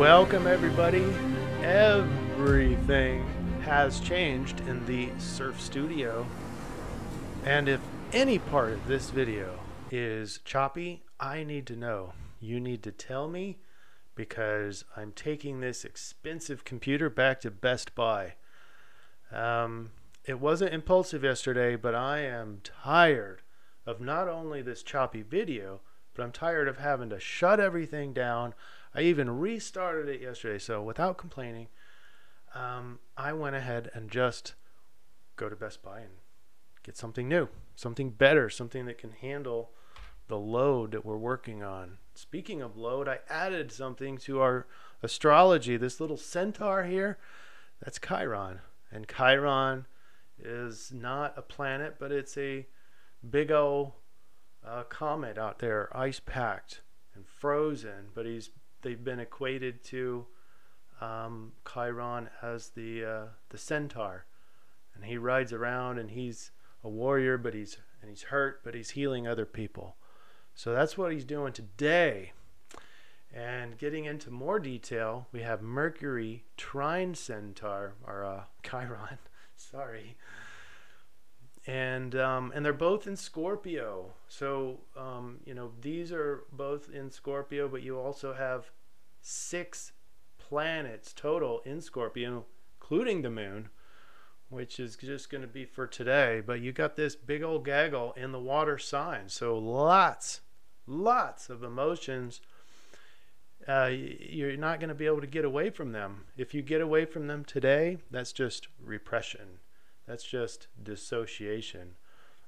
Welcome everybody. Everything has changed in the CIRF studio, and if any part of this video is choppy, I need to know. You need to tell me, because I'm taking this expensive computer back to Best Buy. It wasn't impulsive yesterday, but I am tired of not only this choppy video, but I'm tired of having to shut everything down. I even restarted it yesterday, so without complaining, I went ahead and just go to Best Buy and get something new, something better, something that can handle the load that we're working on. Speaking of load, I added something to our astrology. This little centaur here, that's Chiron. And Chiron is not a planet, but it's a big old comet out there, ice packed and frozen, but they've been equated to Chiron as the centaur, and he rides around and he's a warrior, but he's hurt, but he's healing other people. So that's what he's doing today. And getting into more detail, we have Mercury trine centaur, or Chiron, sorry. And they're both in Scorpio. So you know, these are both in Scorpio, but you also have 6 planets total in Scorpio, including the moon, which is just going to be for today. But you got this big old gaggle in the water sign, so lots of emotions. You're not going to be able to get away from them. If you get away from them today, that's just repression. That's just dissociation.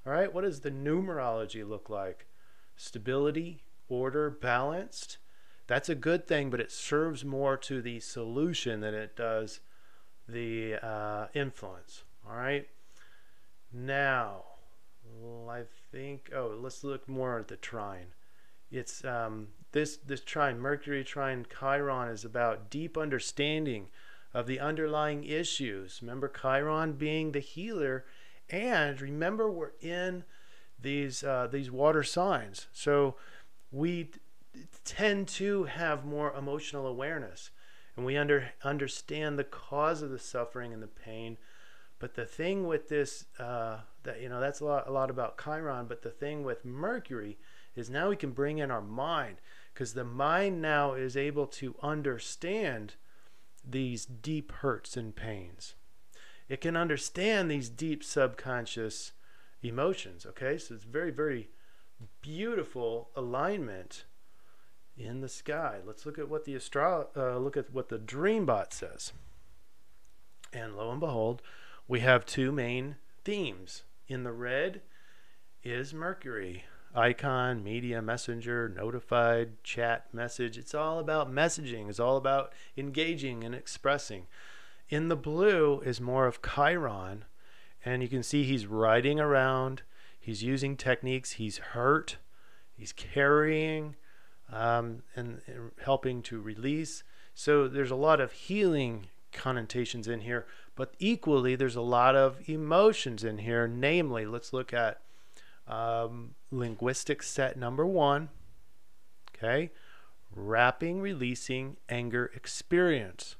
All right, what does the numerology look like? Stability, order, balanced. That's a good thing, but it serves more to the solution than it does the influence. All right. Now, I think, let's look more at the trine. It's this trine, Mercury trine Chiron, is about deep understanding of the underlying issues. Remember, Chiron being the healer, and remember, we're in these water signs, so we tend to have more emotional awareness, and we understand the cause of the suffering and the pain. But the thing with this, that's a lot about Chiron. But the thing with Mercury is now we can bring in our mind, because the mind now is able to understand these deep hurts and pains. It can understand these deep subconscious emotions. Okay, so it's very, very beautiful alignment in the sky. Let's look at what the DreamBot says. And lo and behold, we have 2 main themes. In the red is Mercury. Icon, media, messenger, notified, chat, message. It's all about messaging. It's all about engaging and expressing. In the blue is more of Chiron, and you can see he's riding around. He's using techniques. He's hurt. He's carrying and helping to release. So there's a lot of healing connotations in here, but equally there's a lot of emotions in here. Namely, let's look at linguistics set number 1. Okay, wrapping, releasing, anger experience.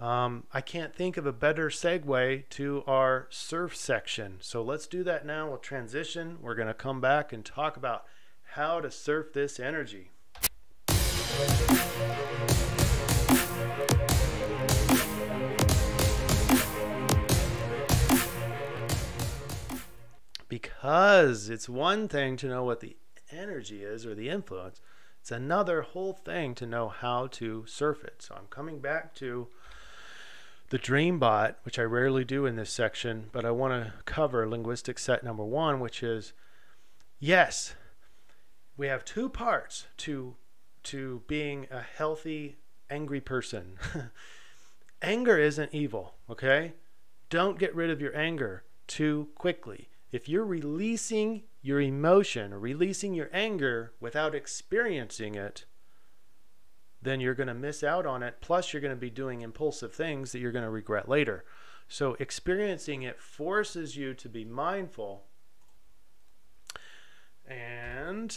I can't think of a better segue to our CIRF section, so let's do that now. We'll transition. We're going to come back and talk about how to surf this energy. Because it's one thing to know what the energy is, or the influence. It's another whole thing to know how to surf it. So I'm coming back to the DreamBot, which I rarely do in this section, but I want to cover linguistics set number 1, which is, yes, we have 2 parts to being a healthy, angry person. Anger isn't evil, okay? Don't get rid of your anger too quickly. If you're releasing your emotion or releasing your anger without experiencing it, then you're going to miss out on it. Plus, you're going to be doing impulsive things that you're going to regret later. So experiencing it forces you to be mindful. And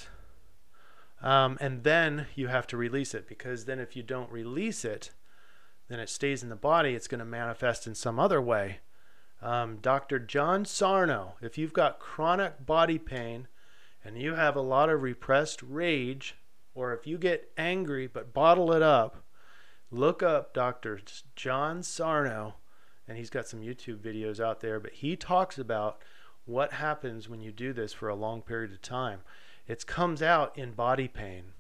And then you have to release it, because then if you don't release it, then it stays in the body. It's going to manifest in some other way. Dr. John Sarno, if you've got chronic body pain and you have a lot of repressed rage, or if you get angry but bottle it up, look up Dr. John Sarno, and he's got some YouTube videos out there, but he talks about what happens when you do this for a long period of time. It comes out in body pain,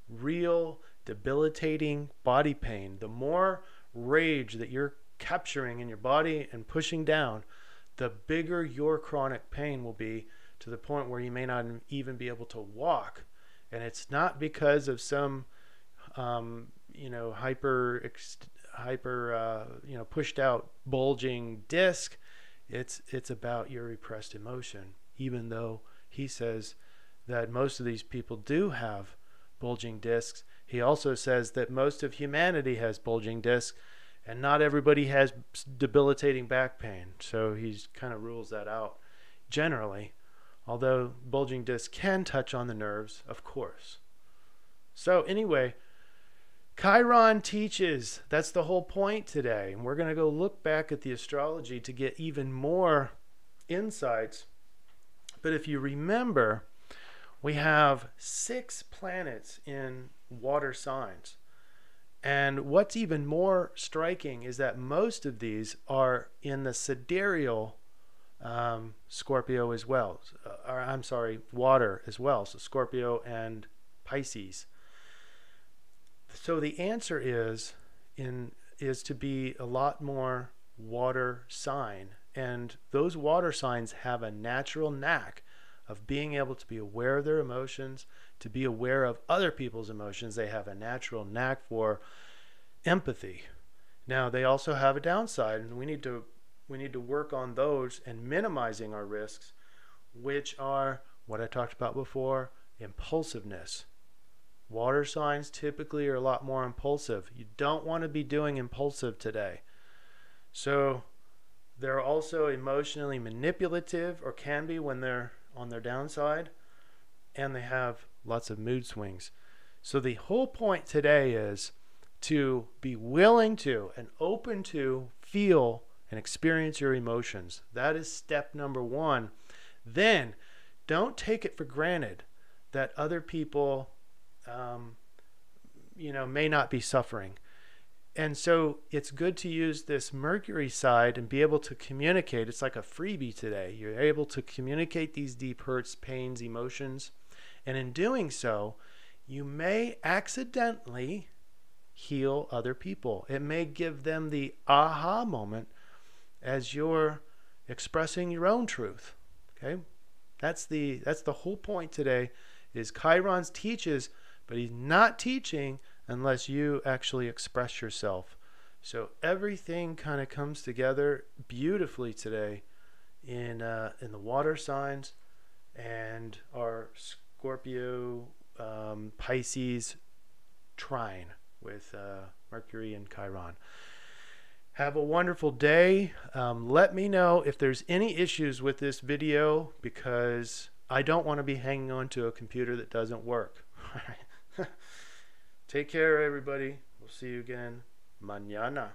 real debilitating body pain. The more rage that you're capturing in your body and pushing down, the bigger your chronic pain will be, to the point where you may not even be able to walk. And it's not because of some hyper pushed out bulging disc. It's about your repressed emotion, even though he says that most of these people do have bulging discs. He also says that most of humanity has bulging discs, and not everybody has debilitating back pain. So he kind of rules that out generally, although bulging discs can touch on the nerves, of course. So anyway, Chiron teaches. That's the whole point today. And we're going to go look back at the astrology to get even more insights. But if you remember, we have 6 planets in water signs. And what's even more striking is that most of these are in the sidereal Scorpio as well. Water as well. So Scorpio and Pisces. So the answer is to be a lot more water sign. And those water signs have a natural knack of being able to be aware of their emotions, to be aware of other people's emotions. They have a natural knack for empathy. Now, they also have a downside, and we need to work on those and minimizing our risks, which are what I talked about before: impulsiveness. Water signs typically are a lot more impulsive. You don't want to be doing impulsive today. So they're also emotionally manipulative, or can be when they're on their downside, and they have lots of mood swings. So the whole point today is to be willing to and open to feel and experience your emotions. That is step number 1. Then don't take it for granted that other people may not be suffering. And so it's good to use this Mercury side and be able to communicate. It's like a freebie today. You're able to communicate these deep hurts, pains, emotions. And in doing so, you may accidentally heal other people. It may give them the aha moment as you're expressing your own truth. Okay? That's the whole point today, is Chiron teaches, but he's not teaching unless you actually express yourself. So everything kind of comes together beautifully today in the water signs and our Scorpio Pisces trine with Mercury and Chiron. Have a wonderful day. Let me know if there's any issues with this video, because I don't want to be hanging on to a computer that doesn't work. Take care, everybody. We'll see you again mañana.